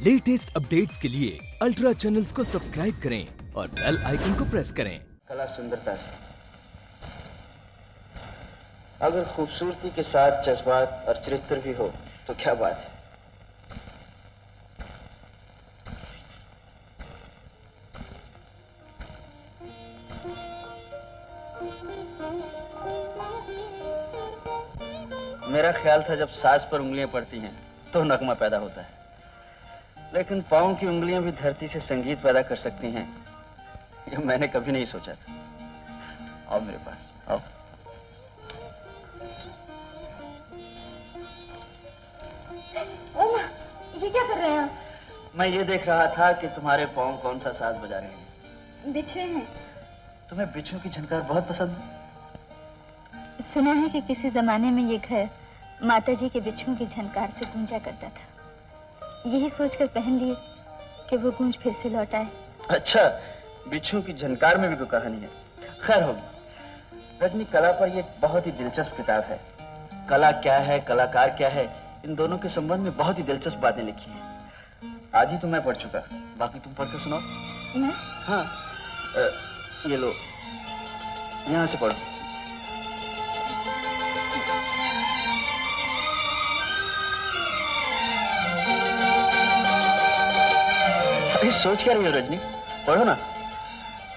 Latest updates के लिए ultra channels को सब्सक्राइब करें और बेल आइकन को प्रेस करें। कला सुंदरता से, अगर खूबसूरती के साथ जज्बात और चरित्र भी हो तो क्या बात है। मेरा ख्याल था जब साज पर उंगलियां पड़ती हैं तो नगमा पैदा होता है, लेकिन पांव की उंगलियां भी धरती से संगीत पैदा कर सकती हैं, ये मैंने कभी नहीं सोचा था। आओ मेरे पास, आओ। ओमा, ये क्या कर रहे हैं आप? मैं ये देख रहा था कि तुम्हारे पांव कौन सा साज बजा रहे हैं। बिच्छू हैं। तुम्हें बिच्छू की झनकार बहुत पसंद है? सुना है कि किसी जमाने में ये घर माताजी के बिच्छुओं की झनकार से गूंजा करता था। यही सोचकर पहन लिए कि वो गूंज फिर से लौट आए। अच्छा, बिच्छुओं की झनकार में भी कोई कहानी है? खैर होगी। रजनी, कला पर ये बहुत ही दिलचस्प किताब है। कला क्या है, कलाकार क्या है, इन दोनों के संबंध में बहुत ही दिलचस्प बातें लिखी हैं। आज ही तो मैं पढ़ चुका, बाकी तुम पढ़ कर सुनाओ। मैं? हाँ, ये लो, यहाँ से पढ़ो। अभी सोच क्या रही हो रजनी? पढ़ो ना।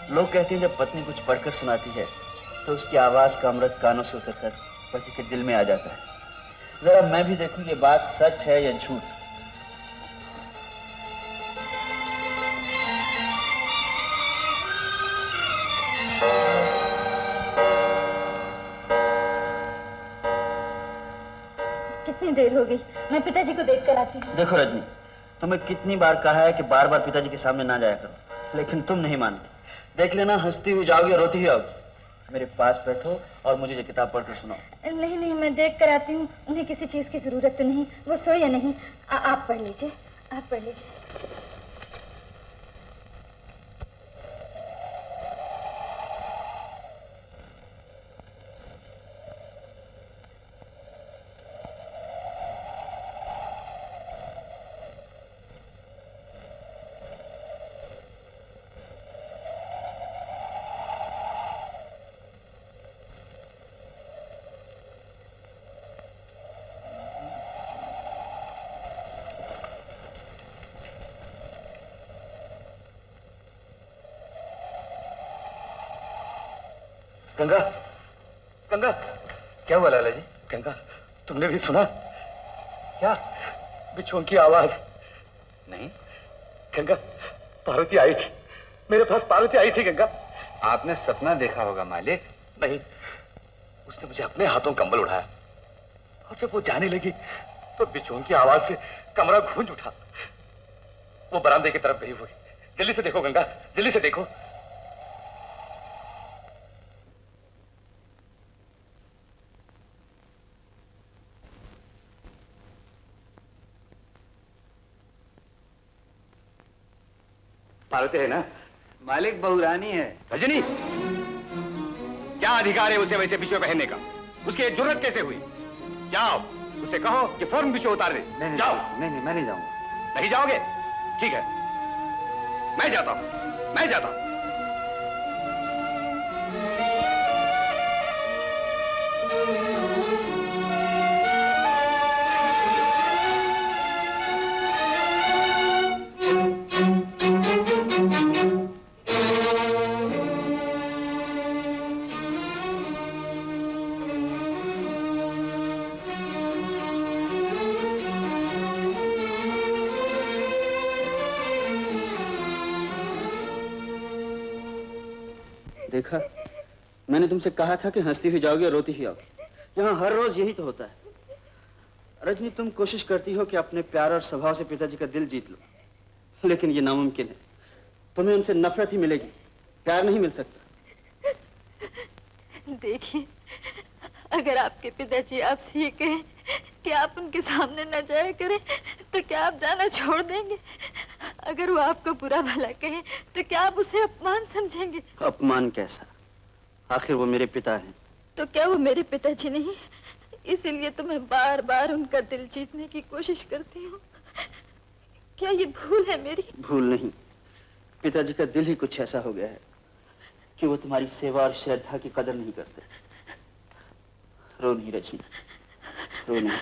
लोग कहते हैं जब पत्नी कुछ पढ़कर सुनाती है तो उसकी आवाज का अमृत कानों से उतरकर पति के दिल में आ जाता है। जरा मैं भी देखूं ये बात सच है या झूठ। कितनी देर हो गई, मैं पिताजी को देख कर आती हूँ। देखो रजनी, तुम्हें कितनी बार कहा है कि बार बार पिताजी के सामने ना जाया करो, लेकिन तुम नहीं मानती। देख लेना, हंसती हुई जाओगी और रोती हुई आओगी। मेरे पास बैठो और मुझे ये किताब पढ़कर सुनाओ। नहीं नहीं, मैं देख कर आती हूँ। उन्हें किसी चीज की जरूरत तो नहीं, वो सोए या नहीं। आप पढ़ लीजिए, आप पढ़ लीजिए। गंगा, गंगा, क्या हुआ लाला जी? गंगा, तुमने भी सुना? क्या? बिच्छुओं की आवाज। नहीं गंगा, पार्वती आई थी, मेरे पास पार्वती आई थी। गंगा, आपने सपना देखा होगा मालिक। नहीं, उसने मुझे अपने हाथों कंबल उठाया और जब वो जाने लगी तो बिच्छुओं की आवाज से कमरा गूंज उठा। वो बरामदे की तरफ गई हुई। जल्दी से देखो गंगा, जल्दी से देखो। पार्वती है ना? मालिक बहुरानी है। रजनी, क्या अधिकार है उसे वैसे बिछुए पहनने का? उसकी जुर्रत कैसे हुई? जाओ उसे कहो कि फौरन बिछुए उतार दे। नहीं, जाओ। नहीं, मैं नहीं जाऊंगा। नहीं जाओगे? ठीक है, मैं जाता हूं, मैं जाता हूं। देखा, मैंने तुमसे कहा था कि हंसती हुई जाओगी और रोती हुई आओगी। यहाँ हर रोज यही तो होता है। रजनी, तुम कोशिश करती हो कि अपने प्यार और स्वभाव से पिताजी का दिल जीत लो, लेकिन ये नामुमकिन है। तुम्हें उनसे नफरत ही मिलेगी, प्यार नहीं मिल सकता। देखिए, अगर आपके पिताजी आपसे ये कहें कि आप उनके सामने न जाया करें तो क्या आप जाना छोड़ देंगे? अगर वो आपको बुरा भला कहें तो क्या आप उसे अपमान समझेंगे? अपमान कैसा? आखिर वो मेरे पिता हैं। तो क्या वो मेरे पिताजी नहीं? इसीलिए तो मैं बार बार उनका दिल जीतने की कोशिश करती हूँ। क्या ये भूल है मेरी? भूल नहीं, पिताजी का दिल ही कुछ ऐसा हो गया है कि वो तुम्हारी सेवा और श्रद्धा की कदर नहीं करते। रो नहीं रजनी, रो नहीं।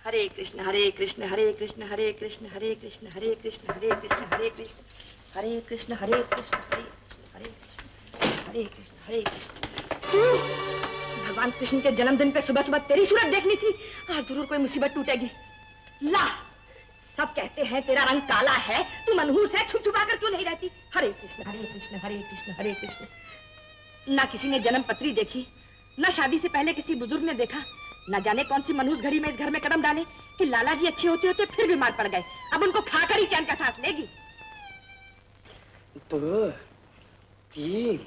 हरे कृष्ण हरे कृष्ण हरे कृष्ण हरे कृष्ण हरे कृष्ण हरे कृष्ण हरे कृष्ण हरे कृष्ण हरे कृष्ण हरे कृष्ण हरे कृष्ण हरे कृष्ण हरे कृष्ण। भगवान कृष्ण के जन्मदिन पे सुबह सुबह तेरी सूरत देखनी थी। आज जरूर कोई मुसीबत टूटेगी। ला, सब कहते हैं तेरा रंग काला है, तू मनहूस है, छुप छुपा कर क्यों नहीं रहती? हरे कृष्ण हरे कृष्ण हरे कृष्ण हरे कृष्ण। ना किसी ने जन्म पत्री देखी, ना शादी से पहले किसी बुजुर्ग ने देखा। न जाने कौन सी मनहूस घड़ी में इस घर में कदम डाले कि लाला जी अच्छे होते होते फिर बीमार पड़ गए। अब उनको खाकर ही चैन का सांस लेगी। 2 3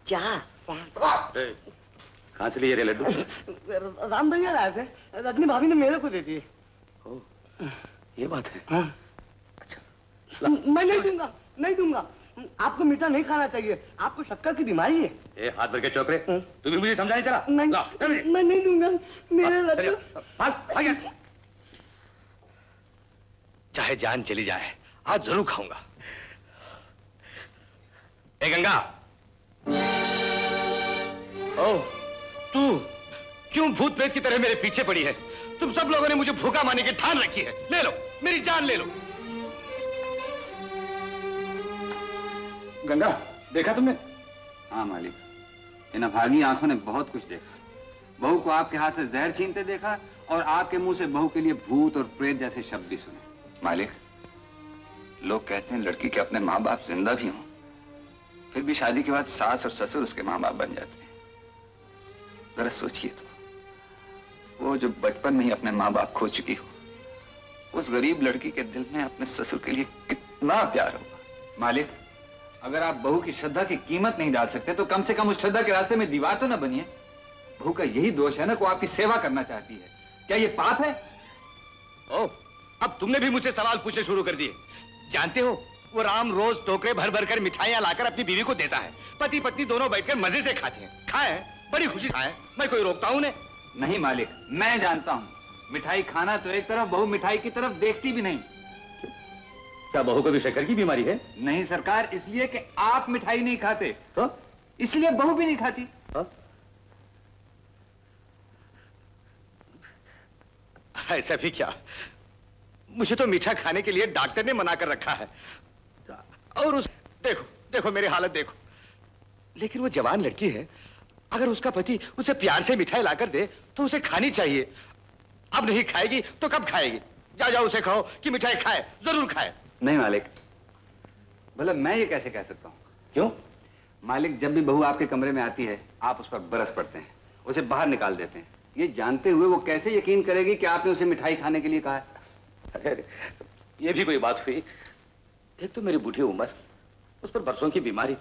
4 5। कहाँ से लिए रे लड्डू? राम भैया लाए थे, रजनी भाभी ने मेरे को दे दिए। ये बात है। हाँ। अच्छा। मैं नहीं दूंगा, नहीं दूंगा। आपको मीठा नहीं खाना चाहिए, आपको शक्कर की बीमारी है। ए हाथ भर के चौकरे, तू भी मुझे समझाने चला? नहीं, मैं नहीं दूंगा मेरे लड्डू। चाहे जान चली जाए, आज जरूर खाऊंगा। ए गंगा, ओ तू क्यों भूत प्रेत की तरह मेरे पीछे पड़ी है? तुम सब लोगों ने मुझे भूखा मारने की ठान रखी है। ले लो, मेरी जान ले लो। गंगा, देखा तुमने? हाँ मालिक, इन अभागी आंखों ने बहुत कुछ देखा। बहू को आपके हाथ से जहर छीनते देखा और आपके मुंह से बहू के लिए भूत और प्रेत जैसे शब्द भी सुने। मालिक, लोग कहते हैं लड़की के अपने माँ बाप जिंदा भी हों, फिर भी शादी के बाद सास और ससुर उसके माँ बाप बन जाते हैं। जरा सोचिए तो, वो जो बचपन में ही अपने माँ बाप खो चुकी हो, उस गरीब लड़की के दिल में अपने ससुर के लिए कितना प्यार होगा। मालिक, अगर आप बहू की श्रद्धा की कीमत नहीं डाल सकते तो कम से कम उस श्रद्धा के रास्ते में दीवार तो ना बनिए। बहू का यही दोष है ना कि वो आपकी सेवा करना चाहती है। क्या ये पाप है? ओ, अब तुमने भी मुझसे सवाल पूछने शुरू कर दिए। जानते हो, वो राम रोज टोकरे भर भर कर मिठाइयां लाकर अपनी बीवी को देता है। पति पत्नी दोनों बैठकर मजे से खाते हैं। खाए, बड़ी खुशी खाए। मैं कोई रोकता हूं उन्हें? नहीं मालिक, मैं जानता हूँ। मिठाई खाना तो एक तरफ, बहू मिठाई की तरफ देखती भी नहीं। क्या बहू को भी शक्कर की बीमारी है? नहीं सरकार, इसलिए कि आप मिठाई नहीं खाते, तो इसलिए बहू भी नहीं खाती। ऐसा भी क्या? मुझे तो मीठा खाने के लिए डॉक्टर ने मना कर रखा है। और उस देखो देखो मेरी हालत देखो। लेकिन वो जवान लड़की है, अगर उसका पति उसे प्यार से मिठाई लाकर दे तो उसे खानी चाहिए। अब नहीं खाएगी तो कब खाएगी? जा जाओ उसे कहो कि मिठाई खाए, जरूर खाए। नहीं मालिक, भला मैं ये कैसे कह सकता हूँ? क्यों? मालिक, जब भी बहू आपके कमरे में आती है आप उस पर बरस पड़ते हैं, उसे बाहर निकाल देते हैं। ये जानते हुए वो कैसे यकीन करेगी कि आपने उसे मिठाई खाने के लिए कहा है? अरे ये भी कोई बात हुई? एक तो मेरी बूढ़ी उम्र, उस पर बरसों की बीमारी।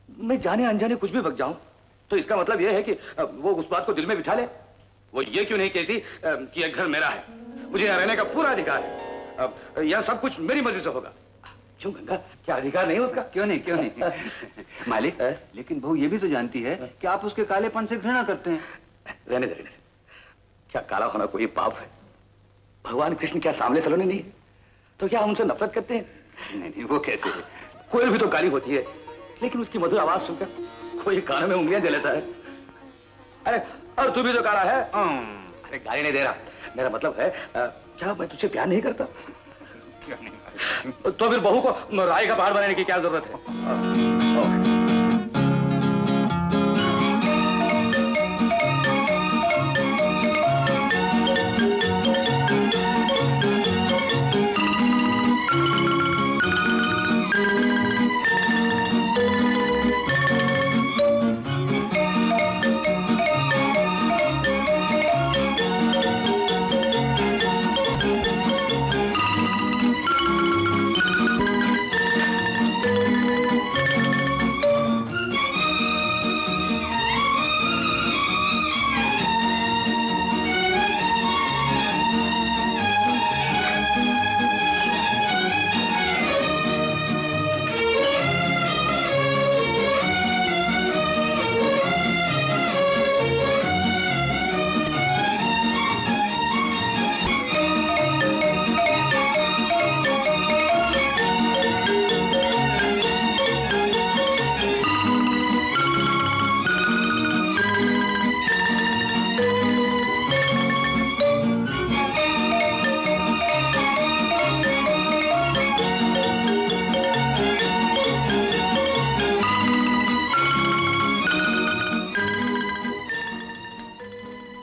मैं जाने अनजाने कुछ भी बक जाऊं तो इसका मतलब यह है कि वो उस बात को दिल में बिठा ले। वो ये क्यों नहीं कहती कि यह घर मेरा है, मुझे यहाँ रहने का पूरा अधिकार है, यह सब कुछ मेरी मर्जी से होगा। क्यों गंगा, क्या अधिकार नहीं उसका? क्यों नहीं, क्यों नहीं? मालिक, लेकिन बहू ये भी तो जानती है कि आप उसके कालेपन से घृणा करते हैं। रहने दे, रहने दे। क्या काला होना कोई पाप है? भगवान कृष्ण क्या सामने सलोने नहीं है? तो क्या हम उनसे नफरत करते हैं? नहीं नहीं, वो कैसे है? कोयल भी तो काली होती है, लेकिन उसकी मधुर आवाज सुनकर कोई कानों में उंगलियां दे लेता है। अरे और तू भी तो काला है। अरे गाली नहीं दे रहा, मेरा मतलब है क्या मैं तुझसे प्यार नहीं करता? क्यों नहीं? तो फिर बहू को राय का पहाड़ बनाने की क्या जरूरत है?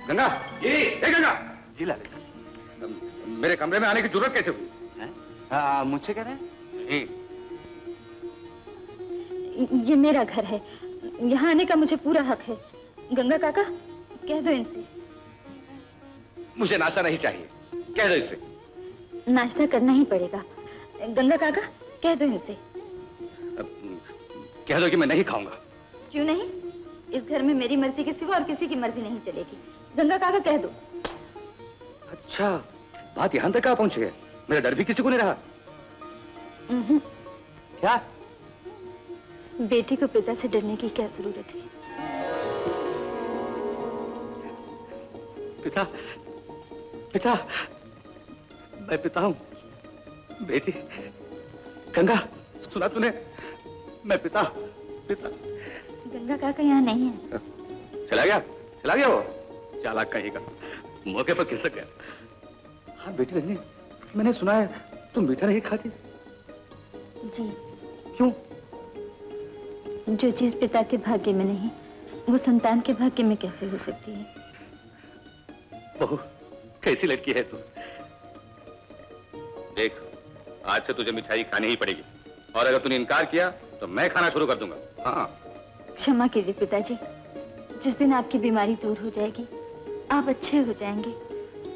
गंगा, ये गंगा। जी लाला, मेरे कमरे में आने की जरूरत कैसे हुई? मुझसे कह रहे हैं? ये मेरा घर है, यहाँ आने का मुझे पूरा हक है। गंगा काका, कह दो इनसे। मुझे नाश्ता नहीं चाहिए, कह दो इसे। नाश्ता करना ही पड़ेगा। गंगा काका, कह दो इनसे। कह दो कि मैं नहीं खाऊंगा। क्यों नहीं? इस घर में मेरी मर्जी के सिवा और किसी की मर्जी नहीं चलेगी। गंगा काका, कह दो। अच्छा, बात यहां तक आ पहुंची है। मेरा डर भी किसी को नहीं रहा। क्या? बेटी को पिता से डरने की क्या जरूरत है? पिता, पिता, मैं पिता हूं। बेटी, गंगा, सुना तूने? मैं पिता, पिता। गंगा काका यहाँ नहीं है। चला गया वो। चालाक कहेगा, मौके पर खिसक गया। हाँ बेटी रजनी, मैंने सुना है तुम मीठा नहीं खाती। जी। क्यों? जो चीज पिता के भाग्य में नहीं, वो संतान के भाग्य में कैसे हो सकती है? बहू, कैसी लड़की है तू। देख, आज से तुझे मिठाई खानी ही पड़ेगी, और अगर तूने इनकार किया तो मैं खाना शुरू कर दूंगा। हाँ। क्षमा कीजिए पिताजी, जिस दिन आपकी बीमारी दूर हो जाएगी, आप अच्छे हो जाएंगे,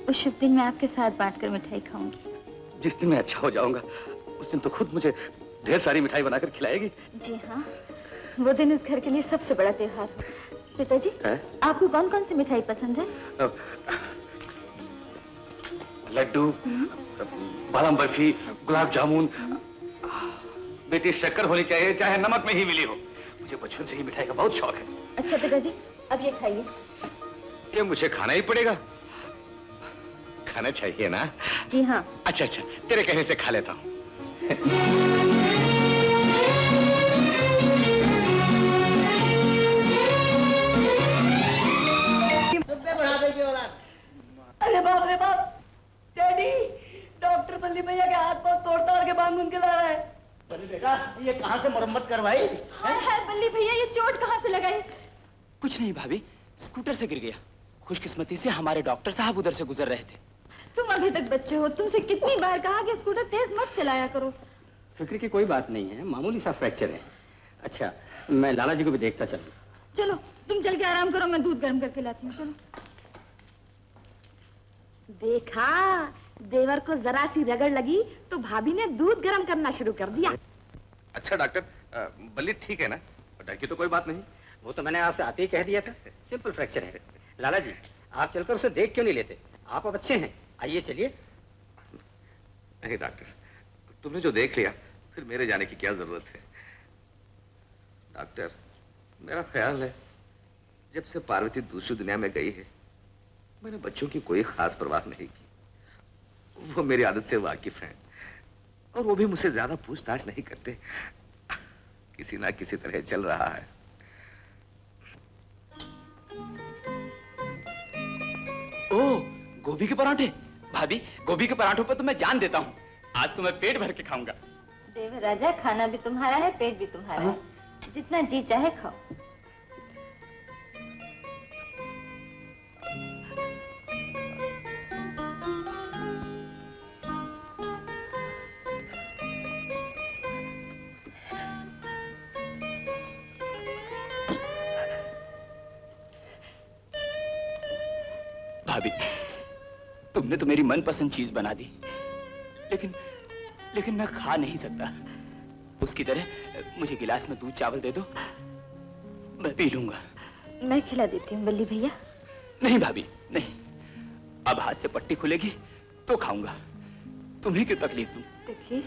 उस शुभ दिन मैं आपके साथ बांटकर मिठाई खाऊंगी। जिस दिन मैं अच्छा हो जाऊंगा, उस दिन तो खुद मुझे ढेर सारी मिठाई बनाकर खिलाएगी। जी हाँ, वो दिन इस घर के लिए सबसे बड़ा त्योहार हो। पिताजी, आपको कौन कौन सी मिठाई पसंद है? लड्डू, बादाम बर्फी, गुलाब जामुन। बेटी, शक्कर होनी चाहिए, चाहे नमक में ही मिली हो। मुझे बचपन से ही मिठाई का बहुत शौक है। अच्छा पिताजी, अब ये खाइए। ये मुझे खाना ही पड़ेगा। खाना चाहिए ना? जी हाँ। अच्छा, तेरे कहने से खा लेता हूँ। अरे बाप रे बाप, डैडी, डॉक्टर बल्ली भैया के हाथ पांव तोड़ के बांध के ला रहा है। बल्ली बेटा, ये कहाँ से मरम्मत करवाई? बल्ली भैया, ये चोट कहाँ से लगाई? कुछ नहीं भाभी, स्कूटर से गिर गया। खुशकिस्मती से हमारे डॉक्टर साहब उधर से गुजर रहे थे। तुम अभी तक बच्चे हो, तुमसे कितनी बार कहा कि स्कूटर तेज मत चलाया करो। फिक्र की कोई बात नहीं है, मामूली सा फ्रैक्चर है। अच्छा, मैं लाला जी को भी देखता चलूं। चलो, तुम चल के आराम करो, मैं दूध गर्म करके लाती हूँ। चलो। देखा, देवर को जरा सी रगड़ लगी तो भाभी ने दूध गर्म करना शुरू कर दिया। अच्छा डॉक्टर, बल्ली ठीक है ना? डर की तो कोई बात नहीं। वो तो मैंने आपसे आते ही कह दिया था, सिंपल फ्रैक्चर है। लाला जी, आप चलकर उसे देख क्यों नहीं लेते? आप अब अच्छे हैं, आइए चलिए। नहीं डॉक्टर, तुमने जो देख लिया, फिर मेरे जाने की क्या जरूरत है? डॉक्टर, मेरा ख्याल है जब से पार्वती दूसरी दुनिया में गई है, मैंने बच्चों की कोई खास परवाह नहीं की। वो मेरी आदत से वाकिफ हैं, और वो भी मुझसे ज्यादा पूछताछ नहीं करते। किसी ना किसी तरह चल रहा है। ओह, गोभी के पराठे। भाभी, गोभी के पराठों पर तो मैं जान देता हूँ। आज तो मैं पेट भर के खाऊंगा। देवर राजा, खाना भी तुम्हारा है, पेट भी तुम्हारा है, जितना जी चाहे खाओ। भाभी, तुमने तो मेरी मनपसंद चीज बना दी, लेकिन मैं खा नहीं सकता। उसकी तरह मुझे गिलास में दूध चावल दे दो, मैं पी लूंगा। मैं खिला देती हूँ बल्ली भैया। नहीं भाभी, नहीं। अब हाथ से पट्टी खुलेगी तो खाऊंगा। तुम्हें क्यों तकलीफ दूं? तकलीफ?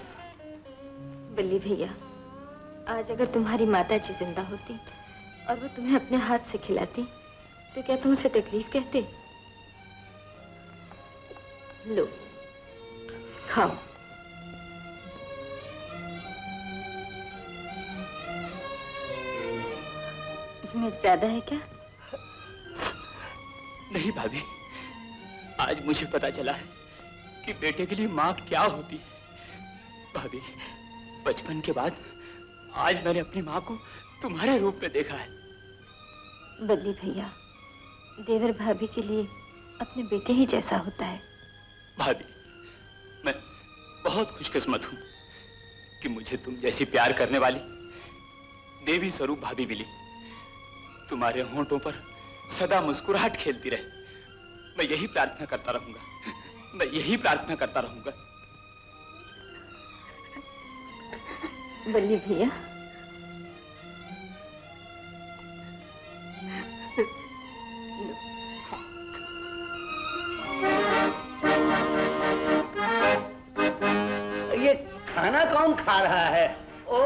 बल्ली भैया, आज अगर तुम्हारी माता जी जिंदा होती और वो तुम्हें अपने हाथ से खिलाती, तो क्या तुम उसे तकलीफ कहते? लो, खाओ। मिर्च ज्यादा है क्या? नहीं भाभी, आज मुझे पता चला है कि बेटे के लिए माँ क्या होती है। भाभी, बचपन के बाद आज मैंने अपनी माँ को तुम्हारे रूप में देखा है। बल्ली भैया, देवर भाभी के लिए अपने बेटे ही जैसा होता है। भाभी, मैं बहुत खुशकिस्मत हूं कि मुझे तुम जैसी प्यार करने वाली देवी स्वरूप भाभी मिली। तुम्हारे होंठों पर सदा मुस्कुराहट खेलती रहे। मैं यही प्रार्थना करता रहूंगा, मैं यही प्रार्थना करता रहूंगा। बल्ली भैया, ये खाना कौन खा रहा है? ओ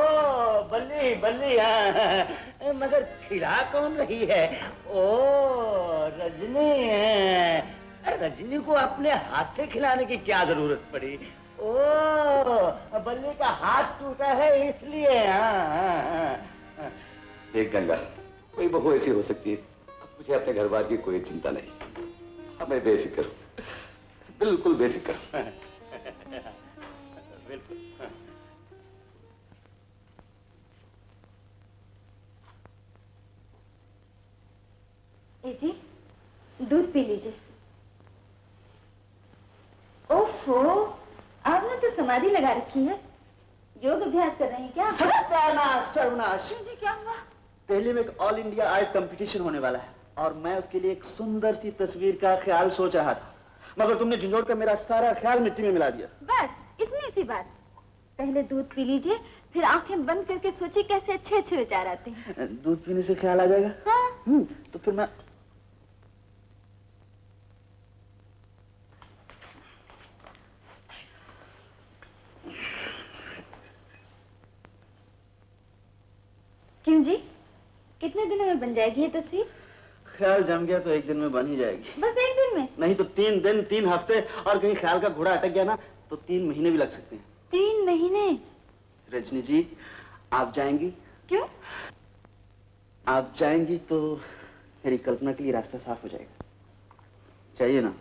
बल्ली बल्ली, हाँ, मगर खिला कौन रही है? ओ रजनी है। रजनी को अपने हाथ से खिलाने की क्या जरूरत पड़ी? ओ बल्ली का हाथ टूटा है इसलिए। हाँ। देख गंगा, कोई बहू ऐसी हो सकती है। अब मुझे अपने घर बार की कोई चिंता नहीं। अब मैं बेफिक्र हूं, बिल्कुल बेफिक्र हूं। बिल्कुल। ए जी, दूध पी लीजिए। ओफो, आपने तो समाधि लगा रखी है। योग अभ्यास कर रहे हैं क्या? सर्वनाश सर्वनाश। जी क्या हुआ? दिल्ली में एक ऑल इंडिया आर्ट कंपटीशन होने वाला है और मैं उसके लिए एक सुंदर सी तस्वीर का ख्याल सोच रहा था, मगर तुमने झंझोड़ कर मेरा सारा ख्याल मिट्टी में मिला दिया। बस इतनी सी बात। पहले दूध पी लीजिए, फिर आंखें बंद करके सोचिए कैसे अच्छे अच्छे विचार आते हैं। दूध पीने से ख्याल आ जाएगा? हाँ। तो फिर मैं क्यों जी, कितने दिनों में बन जाएगी ये तस्वीर? ख्याल जम गया तो एक दिन में बन ही जाएगी। बस एक दिन में? नहीं तो 3 दिन, 3 हफ्ते, और कहीं ख्याल का घोड़ा अटक गया ना तो 3 महीने भी लग सकते हैं। 3 महीने? रजनी जी, आप जाएंगी? क्यों? आप जाएंगी तो मेरी कल्पना के लिए रास्ता साफ हो जाएगा। चाहिए ना?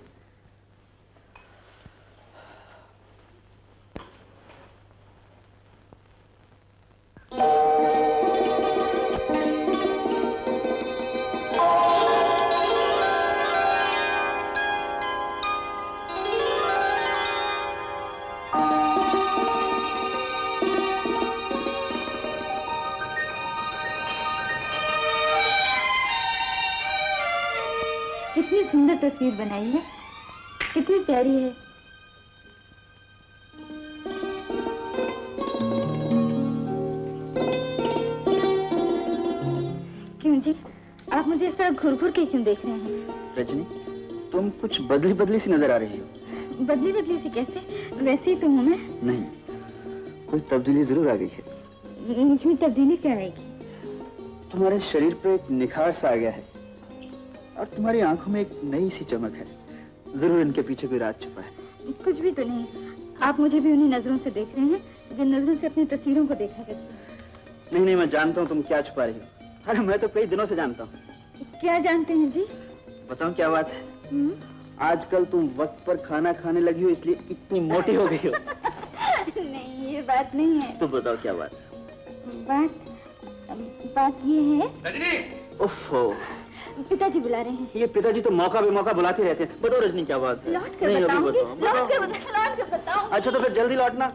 कितनी सुंदर तस्वीर बनाई है, कितनी प्यारी है। क्यों जी, आप मुझे इस तरह घूर घूर के क्यों देख रहे हैं? रजनी, तुम कुछ बदली बदली सी नजर आ रही हो। बदली बदली सी कैसे? वैसे ही तो हूँ मैं। नहीं, कोई तब्दीली जरूर आ गई है। मुझमें तब्दीली क्या आएगी? तुम्हारे शरीर पे एक निखार सा आ गया है और तुम्हारी आंखों में एक नई सी चमक है। जरूर इनके पीछे कोई राज छुपा है। कुछ भी तो नहीं। आप मुझे भी उन्हीं नजरों से देख रहे हैं जिन नजरों से अपनी तस्वीरों को देखा करते हैं। नहीं नहीं, मैं जानता हूँ तुम क्या छुपा रही हो। अरे मैं तो कई दिनों से जानता हूँ। क्या जानते हैं जी? बताऊँ क्या बात है? आजकल तुम वक्त पर खाना खाने लगी हो इसलिए इतनी मोटी हो गई हो। नहीं, ये बात नहीं है। तो बताओ क्या बात? बात ये है। रजनी! ओफो, पिताजी बुला रहे हैं। ये पिताजी तो मौका बेमौका बुलाते रहते हैं। बताओ रजनी क्या बात है? लौट कर बताऊंगी। लौट कर बताऊंगी। अच्छा तो फिर जल्दी लौटना।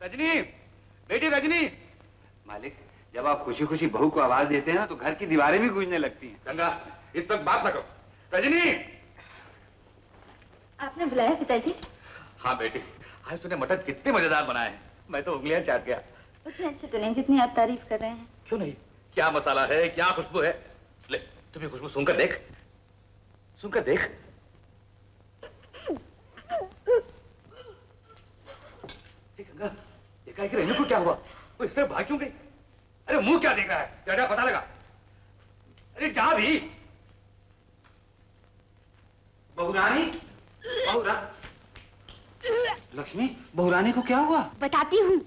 रजनी, बेटी रजनी! मालिक, जब आप खुशी खुशी बहू को आवाज देते हैं ना तो घर की दीवारें भी गूंजने लगती हैं। गंगा, इस वक्त बात न करो। रजनी! आपने बुलाया पिताजी? हाँ बेटी, आज तूने मटर कितने मजेदार बनाए हैं, मैं तो उंगलियां चाट गया। उतने अच्छे तो नहीं जितनी आप तारीफ कर रहे हैं। क्यों नहीं? क्या मसाला है, क्या खुशबू है। ले, तू भी खुशबू सुनकर देख, सुनकर देख। गंगा, देखा है कि रेनू को क्या हुआ? वो इस तरह भाग क्यों गई? अरे मुंह क्या देख रहा है? जा पता लगा। अरे जा भी। बहुरानी, लक्ष्मी, बहुरानी को क्या हुआ? बताती हूँ।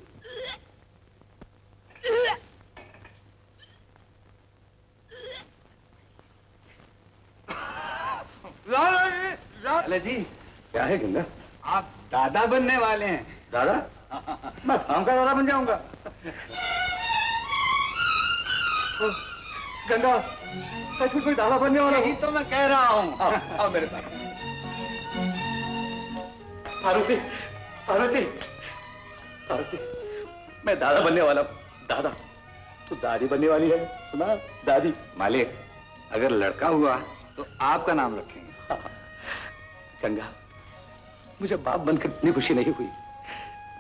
लाला जी, क्या है गंगा? आप दादा बनने वाले हैं। दादा? मैं काम का दादा बन जाऊंगा। गंगा, सच में कोई दादा बनने वाला यही तो मैं कह रहा हूँ। आओ मेरे साथ। पार्वती, पार्वती, पार्वती, मैं दादा बनने वाला हूँ। दादा, तू दादी बनने वाली है, सुना? दादी। मालिक, अगर लड़का हुआ तो आपका नाम रखेंगे। गंगा, मुझे बाप बनकर इतनी खुशी नहीं हुई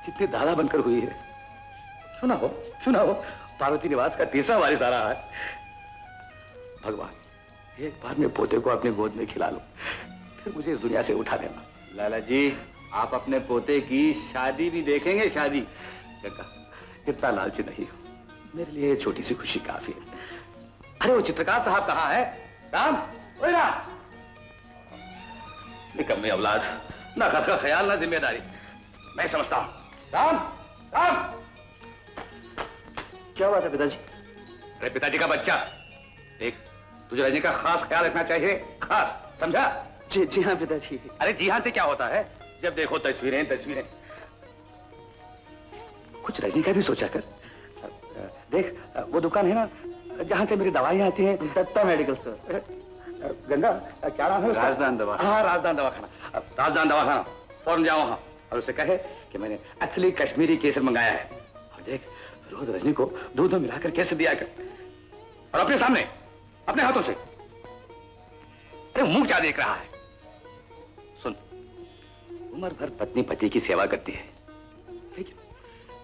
जितनी दादा बनकर हुई है। क्यों ना हो, क्यों ना हो, पार्वती निवास का तीसरा वारिस आ रहा है। भगवान, एक बार मैं पोते को अपने गोद में खिला लूं, फिर मुझे इस दुनिया से उठा देना। लाला जी, आप अपने पोते की शादी भी देखेंगे? शादी? गंगा, इतना लालची नहीं हो, मेरे लिए छोटी सी खुशी काफी है। अरे वो चित्रकार साहब कहाँ है? राम, ओए राम। निकम्मी औलाद, ना घर का ख्याल ना जिम्मेदारी। मैं समझता हूं। राम, राम। क्या बात है पिताजी? अरे पिताजी का बच्चा, देख, तुझे रजनी का खास ख्याल रखना चाहिए, खास, समझा? जी हाँ पिताजी। अरे जी हाँ से क्या होता है? जब देखो तस्वीरें तस्वीरें। कुछ रजनी का भी सोचा कर। देख, वो दुकान है ना जहां से मेरी दवाइयां आती हैं, दत्ता मेडिकल स्टोर। गंगा, क्या नाम है उसका? राजदान दवाखाना। हाँ, राजदान दवाखाना। राजदान दवाखाना, फौरन जाओ वहां और उसे कहे कि मैंने असली कश्मीरी केसर मंगाया है। और देख, रोज रजनी को दूध में मिलाकर केसर दिया कर, और अपने सामने, अपने हाथों से। अरे मुंह क्या देख रहा है? सुन, उम्र भर पत्नी पति की सेवा करती है, लेकिन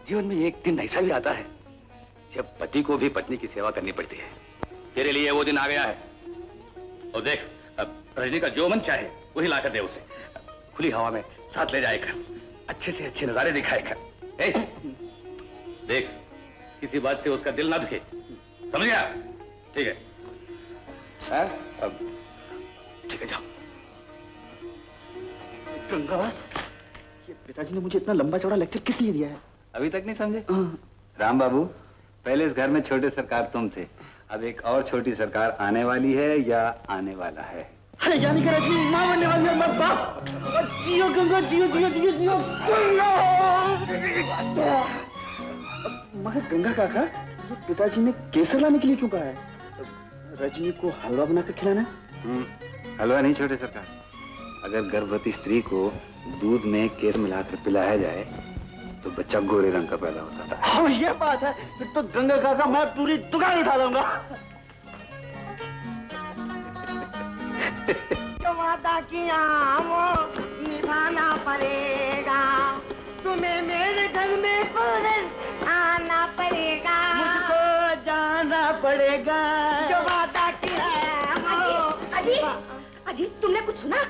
जीवन में एक दिन ऐसा भी आता है जब पति को भी पत्नी की सेवा करनी पड़ती है। तेरे लिए वो दिन आ गया है। और देख, अब रजनी का जो मन चाहे वही लाकर दे उसे। खुली हवा में साथ ले जाएगा, अच्छे से अच्छे नजारे दिखाएगा। देख, किसी बात से उसका दिल ना दुखे, समझ गया? ठीक है? अब ठीक है, जाओ। गंगा, ये पिताजी ने मुझे इतना लंबा चौड़ा लेक्चर किस लिए दिया है? अभी तक नहीं समझे? राम बाबू, पहले इस घर में छोटे सरकार तुम थे, अब एक और छोटी सरकार आने वाली है या आने वाला है। अरे यानी कि रजनी मां बनने वाली है, मत बाप। जियो गंगा, जियो जियो जियो जियो गंगा। मगर गंगा काका, ये पिताजी ने केसर लाने के लिए क्यों कहा है? रजनी को हलवा बनाकर खिलाना? हलवा नहीं छोटे सरकार, अगर गर्भवती स्त्री को दूध में केसर मिलाकर पिलाया जाए तो बच्चा गोरे रंग का पैदा होता था। हाँ, ये बात है। फिर तो गंगा काका मैं पूरी दुकान उठा लूंगा। जो वादा किया वो निभाना पड़ेगा, तुम्हें मेरे घर में फौरन आना पड़ेगा, मुझको जाना पड़ेगा। जो वादा किया वो। अजी, अजी, तुमने कुछ सुना?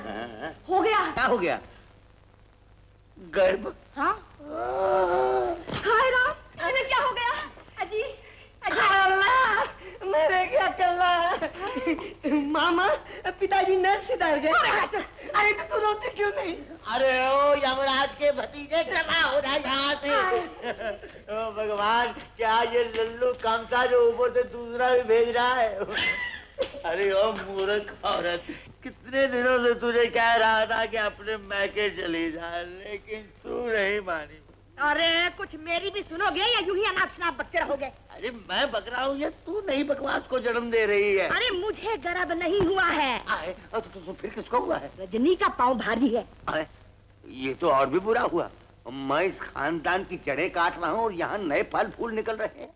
हो गया। क्या हो गया? गर्भ? हाँ? हाय राम, अरे क्या हो गया? अजी, अजी। अल्लाह, मेरे क्या कल्ला। मामा, पिताजी नर्स से डर गए। अरे तो तू रोती क्यों नहीं? अरे ओ यमराज के भतीजे, चला हो जाए यहाँ से। ओ भगवान, क्या ये लल्लू कामसा जो ऊपर से दूसरा भी भेज रहा है? अरे ओ मूर्ख औरत, कितने दिनों से तुझे कह रहा था कि अपने मैके चली जा, लेकिन तू नहीं मानी। अरे कुछ मेरी भी सुनोगे या यूं ही अनाप शनाप बकते रहोगे? अरे मैं बक रहा हूँ या तू नई बकवास को जन्म दे रही है? अरे मुझे गर्भ नहीं हुआ है। तो फिर किसको हुआ है? रजनी का पाँव भारी है। ये तो और भी बुरा हुआ। मैं इस खानदान की जड़ें काट रहा हूँ और यहाँ नए फल फूल निकल रहे हैं।